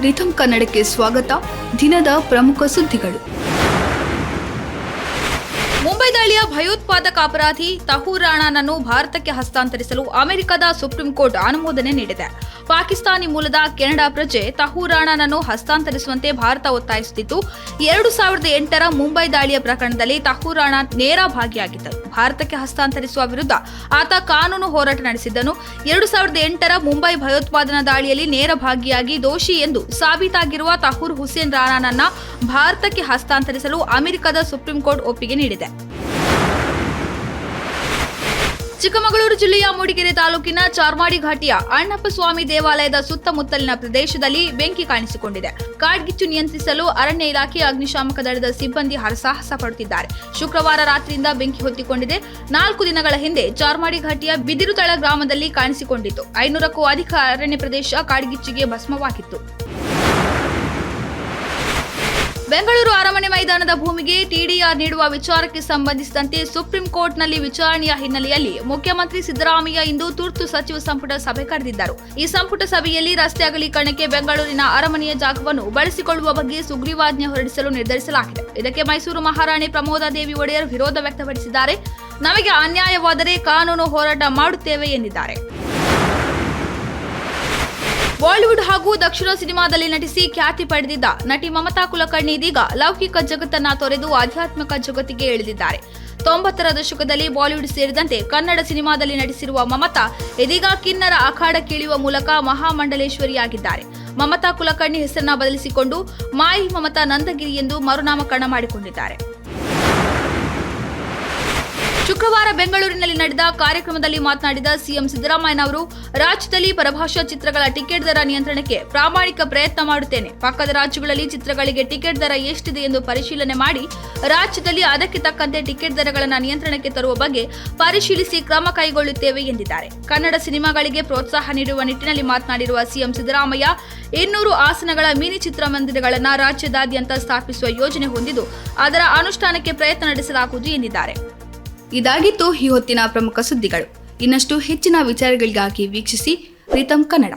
ರಿಥಮ್ ಕನ್ನಡಕ್ಕೆ ಸ್ವಾಗತ. ದಿನದ ಪ್ರಮುಖ ಸುದ್ದಿಗಳು. ಮುಂಬೈ ದಾಳಿಯ ಭಯೋತ್ಪಾದಕ ಅಪರಾಧಿ ತಹೂರ್ ರಾಣಾನನ್ನು ಭಾರತಕ್ಕೆ ಹಸ್ತಾಂತರಿಸಲು ಅಮೆರಿಕದ ಸುಪ್ರೀಂ ಕೋರ್ಟ್ ಅನುಮೋದನೆ ನೀಡಿದೆ. ಪಾಕಿಸ್ತಾನಿ ಮೂಲದ ಕೆನಡಾ ಪ್ರಜೆ ತಹೂರ್ ರಾಣಾನನ್ನು ಹಸ್ತಾಂತರಿಸುವಂತೆ ಭಾರತ ಒತ್ತಾಯಿಸುತ್ತಿದ್ದು, 2008ರ ಮುಂಬೈ ದಾಳಿಯ ಪ್ರಕರಣದಲ್ಲಿ ತಹೂರ್ ರಾಣಾ ನೇರ ಭಾಗಿಯಾಗಿದ್ದರು. ಭಾರತಕ್ಕೆ ಹಸ್ತಾಂತರಿಸುವ ವಿರುದ್ಧ ಆತ ಕಾನೂನು ಹೋರಾಟ ನಡೆಸಿದ್ದನು. 2008ರ ಮುಂಬೈ ಭಯೋತ್ಪಾದನಾ ದಾಳಿಯಲ್ಲಿ ನೇರ ಭಾಗಿಯಾಗಿ ದೋಷಿ ಎಂದು ಸಾಬೀತಾಗಿರುವ ತಹೂರ್ ಹುಸೇನ್ ರಾಣಾನನ್ನ ಭಾರತಕ್ಕೆ ಹಸ್ತಾಂತರಿಸಲು ಅಮೆರಿಕದ ಸುಪ್ರೀಂ ಕೋರ್ಟ್ ಒಪ್ಪಿಗೆ ನೀಡಿದೆ. ಚಿಕ್ಕಮಗಳೂರು ಜಿಲ್ಲೆಯ ಮೂಡಿಗೆರೆ ತಾಲೂಕಿನ ಚಾರ್ಮಾಡಿ ಘಾಟಿಯ ಅಣ್ಣಪ್ಪ ಸ್ವಾಮಿ ದೇವಾಲಯದ ಸುತ್ತಮುತ್ತಲಿನ ಪ್ರದೇಶದಲ್ಲಿ ಬೆಂಕಿ ಕಾಣಿಸಿಕೊಂಡಿದೆ. ಕಾಡ್ಗಿಚ್ಚು ನಿಯಂತ್ರಿಸಲು ಅರಣ್ಯ ಇಲಾಖೆ ಅಗ್ನಿಶಾಮಕ ದಳದ ಸಿಬ್ಬಂದಿ ಹರಸಾಹಸ ಪಡುತ್ತಿದ್ದಾರೆ. ಶುಕ್ರವಾರ ರಾತ್ರಿಯಿಂದ ಬೆಂಕಿ ಹೊತ್ತಿಕೊಂಡಿದೆ. 4 ದಿನಗಳ ಹಿಂದೆ ಚಾರ್ಮಾಡಿ ಘಾಟಿಯ ಬಿದಿರುತಳ ಗ್ರಾಮದಲ್ಲಿ ಕಾಣಿಸಿಕೊಂಡಿತ್ತು. 500ಕ್ಕೂ ಅಧಿಕ ಅರಣ್ಯ ಪ್ರದೇಶ ಕಾಡ್ಗಿಚ್ಚಿಗೆ ಭಸ್ಮವಾಗಿತ್ತು. ಬೆಂಗಳೂರು ಅರಮನೆ ಮೈದಾನದ ಭೂಮಿಗೆ ಟಿಡಿಆರ್ ನೀಡುವ ವಿಚಾರಕ್ಕೆ ಸಂಬಂಧಿಸಿದಂತೆ ಸುಪ್ರೀಂ ಕೋರ್ಟ್ನಲ್ಲಿ ವಿಚಾರಣೆಯ ಹಿನ್ನೆಲೆಯಲ್ಲಿ ಮುಖ್ಯಮಂತ್ರಿ ಸಿದ್ದರಾಮಯ್ಯ ಇಂದು ತುರ್ತು ಸಚಿವ ಸಂಪುಟ ಸಭೆ ಕರೆದಿದ್ದರು. ಈ ಸಂಪುಟ ಸಭೆಯಲ್ಲಿ ರಸ್ತೆ ಅಗಲೀಕರಣಕ್ಕೆ ಬೆಂಗಳೂರಿನ ಅರಮನೆಯ ಜಾಗವನ್ನು ಬಳಸಿಕೊಳ್ಳುವ ಬಗ್ಗೆ ಸುಗ್ರೀವಾಜ್ಞೆ ಹೊರಡಿಸಲು ನಿರ್ಧರಿಸಲಾಗಿದೆ. ಇದಕ್ಕೆ ಮೈಸೂರು ಮಹಾರಾಣಿ ಪ್ರಮೋದಾದೇವಿ ಒಡೆಯರ್ ವಿರೋಧ ವ್ಯಕ್ತಪಡಿಸಿದ್ದಾರೆ. ನಮಗೆ ಅನ್ಯಾಯವಾದರೆ ಕಾನೂನು ಹೋರಾಟ ಮಾಡುತ್ತೇವೆ ಎಂದಿದ್ದಾರೆ. ಬಾಲಿವುಡ್ ಹಾಗೂ ದಕ್ಷಿಣ ಸಿನಿಮಾದಲ್ಲಿ ನಟಿಸಿ ಖ್ಯಾತಿ ಪಡೆದಿದ್ದ ನಟಿ ಮಮತಾ ಕುಲಕರ್ಣಿ ಇದೀಗ ಲೌಕಿಕ ಜಗತ್ತನ್ನ ತೊರೆದು ಆಧ್ಯಾತ್ಮಿಕ ಜಗತ್ತಿಗೆ ಇಳಿದಿದ್ದಾರೆ. 90ರ ದಶಕದಲ್ಲಿ ಬಾಲಿವುಡ್ ಸೇರಿದಂತೆ ಕನ್ನಡ ಸಿನಿಮಾದಲ್ಲಿ ನಟಿಸಿರುವ ಮಮತಾ ಇದೀಗ ಕಿನ್ನರ ಅಖಾಡಕ್ಕಿಳಿಯುವ ಮೂಲಕ ಮಹಾಮಂಡಲೇಶ್ವರಿಯಾಗಿದ್ದಾರೆ. ಮಮತಾ ಕುಲಕರ್ಣಿ ಹೆಸರನ್ನ ಬದಲಿಸಿಕೊಂಡು ಮಾಯಿ ಮಮತಾ ನಂದಗಿರಿ ಎಂದು ಮರುನಾಮಕರಣ ಮಾಡಿಕೊಂಡಿದ್ದಾರೆ. ಶುಕ್ರವಾರ ಬೆಂಗಳೂರಿನಲ್ಲಿ ನಡೆದ ಕಾರ್ಯಕ್ರಮದಲ್ಲಿ ಮಾತನಾಡಿದ ಸಿಎಂ ಸಿದ್ದರಾಮಯ್ಯನವರು, ರಾಜ್ಯದಲ್ಲಿ ಪರಭಾಷಾ ಚಿತ್ರಗಳ ಟಿಕೆಟ್ ದರ ನಿಯಂತ್ರಣಕ್ಕೆ ಪ್ರಾಮಾಣಿಕ ಪ್ರಯತ್ನ ಮಾಡುತ್ತೇನೆ. ಪಕ್ಕದ ರಾಜ್ಯಗಳಲ್ಲಿ ಚಿತ್ರಗಳಿಗೆ ಟಿಕೆಟ್ ದರ ಎಷ್ಟಿದೆ ಎಂದು ಪರಿಶೀಲನೆ ಮಾಡಿ ರಾಜ್ಯದಲ್ಲಿ ಅದಕ್ಕೆ ತಕ್ಕಂತೆ ಟಿಕೆಟ್ ದರಗಳನ್ನು ನಿಯಂತ್ರಣಕ್ಕೆ ತರುವ ಬಗ್ಗೆ ಪರಿಶೀಲಿಸಿ ಕ್ರಮ ಕೈಗೊಳ್ಳುತ್ತೇವೆ ಎಂದಿದ್ದಾರೆ. ಕನ್ನಡ ಸಿನಿಮಾಗಳಿಗೆ ಪ್ರೋತ್ಸಾಹ ನೀಡುವ ನಿಟ್ಟಿನಲ್ಲಿ ಮಾತನಾಡಿರುವ ಸಿಎಂ ಸಿದ್ದರಾಮಯ್ಯ, 200 ಆಸನಗಳ ಮಿನಿ ಚಿತ್ರಮಂದಿರಗಳನ್ನು ರಾಜ್ಯದಾದ್ಯಂತ ಸ್ಥಾಪಿಸುವ ಯೋಜನೆ ಹೊಂದಿದ್ದು ಅದರ ಅನುಷ್ಠಾನಕ್ಕೆ ಪ್ರಯತ್ನ ನಡೆಸಲಾಗುವುದು ಎಂದಿದ್ದಾರೆ. ಇದಾಗಿತ್ತು ಈ ಹೊತ್ತಿನ ಪ್ರಮುಖ ಸುದ್ದಿಗಳು. ಇನ್ನಷ್ಟು ಹೆಚ್ಚಿನ ವಿಚಾರಗಳಿಗಾಗಿ ವೀಕ್ಷಿಸಿ ರಿಥಮ್ ಕನ್ನಡ.